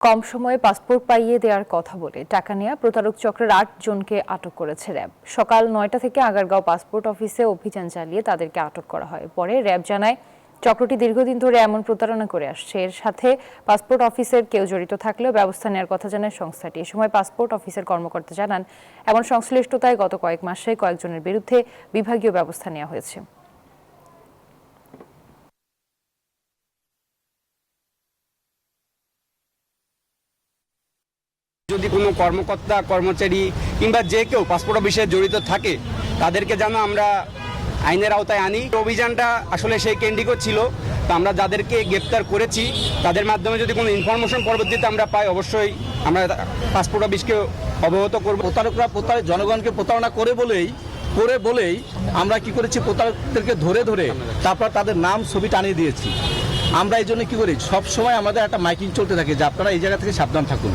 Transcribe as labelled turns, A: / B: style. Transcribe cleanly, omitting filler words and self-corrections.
A: কম সময়ে পাসপোর্ট পাইয়ে দেওয়ার কথা বলে টাকা নেওয়া প্রতারক চক্রের ৮ জনকে আটক করেছে র্যাব। সকাল ৯টা থেকে আগারগাঁও পাসপোর্ট অফিসে অভিযান চালিয়ে তাদেরকে আটক করা হয়। পরে র্যাব জানায়, চক্রটি দীর্ঘদিন ধরে এমন প্রতারণা করে আসছে। এর সাথে পাসপোর্ট অফিসের কেউ জড়িত থাকলেও ব্যবস্থা নেওয়ার কথা জানায় সংস্থাটি। এ সময় পাসপোর্ট অফিসের কর্মকর্তা জানান, এমন সংশ্লিষ্টতায় গত কয়েক মাসে কয়েকজনের বিরুদ্ধে বিভাগীয় ব্যবস্থা নেওয়া হয়েছে।
B: যদি কোনো কর্মকর্তা কর্মচারী কিংবা যে কেউ পাসপোর্ট অফিসে জড়িত থাকে তাদেরকে যেন আমরা আইনের আওতায় আনি। অভিযানটা আসলে সেই কেন্দ্রিক ছিল। তো আমরা যাদেরকে গ্রেপ্তার করেছি তাদের মাধ্যমে যদি কোনো ইনফরমেশন পরবর্তীতে আমরা পাই, অবশ্যই আমরা পাসপোর্ট অফিসকে অবগত করব।
C: প্রতারকরা জনগণকে প্রতারণা করে বলেই আমরা কি করেছি, প্রতারকদেরকে ধরে তারপর তাদের নাম ছবি টানিয়ে দিয়েছি। আমরা এই জন্য কি করি, সব সময় আমাদের একটা মাইকিং চলতে থাকে যে আপনারা এই জায়গা থেকে সাবধান থাকুন।